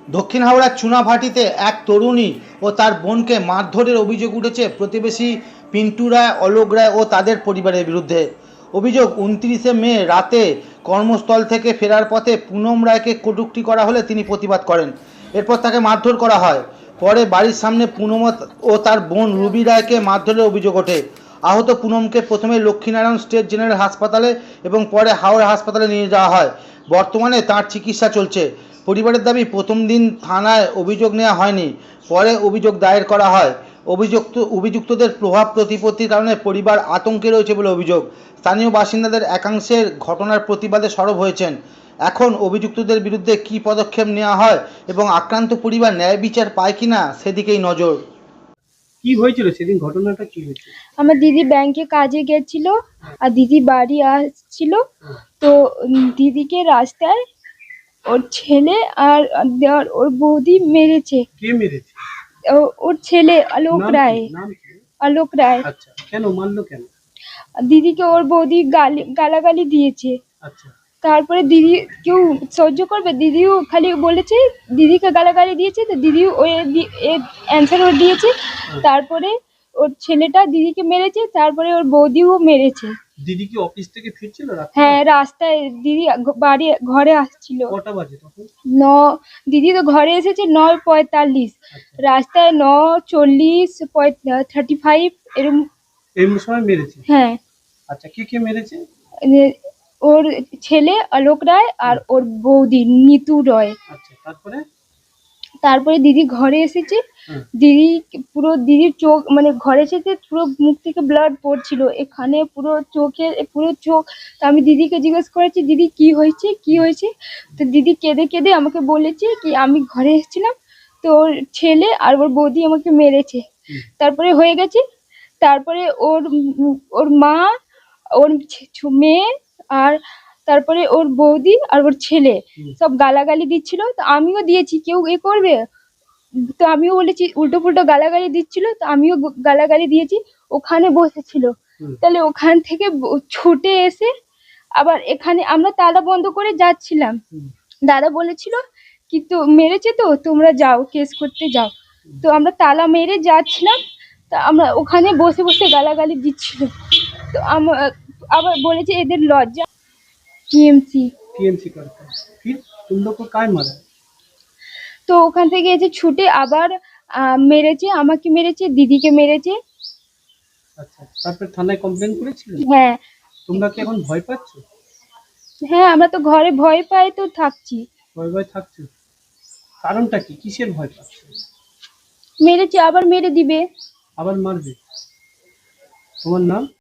দক্ষিণ হাওড়ার চুনাভাটিতে এক তরুণী ও তার বোনকে মারধরের অভিযোগ উঠেছে প্রতিবেশী পিন্টু রায়, অলোক রায় ও তাদের পরিবারের বিরুদ্ধে। অভিযোগ, 29শে মে রাতে কর্মস্থল থেকে ফেরার পথে পুনম রায়কে কটূক্তি করা হলে তিনি প্রতিবাদ করেন। এরপর তাকে মারধর করা হয়। পরে বাড়ির সামনে পুনম ও তার বোন রুবি রায়কে মারধরের অভিযোগ ওঠে। আহত পুনমকে প্রথমে লক্ষ্মীনারায়ণ স্টেট জেনারেল হাসপাতালে এবং পরে হাওড়া হাসপাতালে নিয়ে যাওয়া হয়। বর্তমানে তার চিকিৎসা চলছে। পরিবারের দাবি, প্রথম দিন থানায় অভিযোগ নেওয়া হয়নি, পরে অভিযোগ দায়ের করা হয়। অভিযুক্তদের প্রভাব প্রতিপত্তির কারণে পরিবার আতঙ্কে রয়েছে বলে অভিযোগ। স্থানীয় বাসিন্দাদের একাংশের ঘটনার প্রতিবাদে সরব হয়েছেন। এখন অভিযুক্তদের বিরুদ্ধে কী পদক্ষেপ নেওয়া হয় এবং আক্রান্ত পরিবার ন্যায় বিচার পায় কিনা সেদিকেই নজর। কি হয়েছিল সেদিন, ঘটনাটা কি হয়েছিল? আমার দিদি ব্যাংকে কাজে গেছিল আর দিদি বাড়ি আসছিল। তো দিদিকে রাস্তায় ওর ছেলে আর ওর বৌদি মেরেছে। কে মেরেছে? ওর ছেলে আলোক নাম রায়। কি? নাম কি? আলোক রায়। আচ্ছা, কেন মারলো কেন? দিদিকে ওর বৌদি গালাগালি দিয়েছে। আচ্ছা। তারপরে দিদি কেউ সহ্য করবে? দিদিও খালি বলেছে দিদিকে গালাগালি দিয়েছে, তো দিদিও ওই অ্যান্সার ওর দিয়েছে। তারপরে ওর ছেলেটা দিদিকে মেরেছে, তারপরে ওর বৌদিও মেরেছে। দিদি কি অফিস থেকে ফিরছিল রাতে? হ্যাঁ, রাস্তায় দিদি বাড়ি ঘরে আসছিল। কটা বাজে তখন? দিদি তো ঘরে এসেছে 9:45। আচ্ছা, রাস্তায় 9:40, 35 এরকম। এই সময় মেরেছে? হ্যাঁ। আচ্ছা, কে কে মেরেছে? ওর ছেলে আলোক রায় আর ওর বৌদি নিতু রয়। আচ্ছা, তারপরে? তারপরে দিদি ঘরে এসেছে। দিদি পুরো দিদির চোখ মানে ঘরে এসেছে, পুরো মুখ থেকে ব্লাড পড়ছিল, এখানে পুরো চোখে পুরো চোখ। তো আমি দিদিকে জিজ্ঞেস করেছি, দিদি কি হয়েছে কি হয়েছে? তো দিদি কেঁদে কেঁদে আমাকে বলেছে কি আমি ঘরে এসেছিলাম, তো ওর ছেলে আর ওর বৌদি আমাকে মেরেছে। তারপরে হয়ে গেছে। তারপরে ওর মা, ওর মেয়ে আর তারপরে ওর বৌদি আর ওর ছেলে সব গালাগালি দিচ্ছিল। তো আমিও দিয়েছি, কেউ এ করবে? তো আমিও বলেছি, উল্টো পুল্টো গালাগালি দিচ্ছিল, তো আমিও গালাগালি দিয়েছি। ওখানে বসেছিল, তাহলে ওখান থেকে ছুটে এসে আবার এখানে আমরা তালা বন্ধ করে যাচ্ছিলাম। দাদা বলেছিল কি তো মেরেছে, তো তোমরা যাও কেস করতে যাও। তো আমরা তালা মেরে যাচ্ছিলাম, তা আমরা ওখানে বসে বসে গালাগালি দিচ্ছিল। তো আবার বলেছে এদের লজ্জা। টিএমসি। টিএমসি করতে फिर तुम लोग को काय मारा? তো ওখান থেকে এসে ছুটে আবার মেরেছে, আমাকে মেরেছে, দিদিকে মেরেছে। আচ্ছা, তারপর থানায় কমপ্লেন করেছিলে? হ্যাঁ। তোমরা কি এখন ভয় পাচ্ছ? হ্যাঁ, আমরা তো ঘরে ভয় পাই তো থাকছি। ভয় ভয় থাকছো? কারণটা কি, কিসের ভয় পাচ্ছ? মেরেছে, আবার মেরে দিবে। আবার মারবে? তোমার নাম?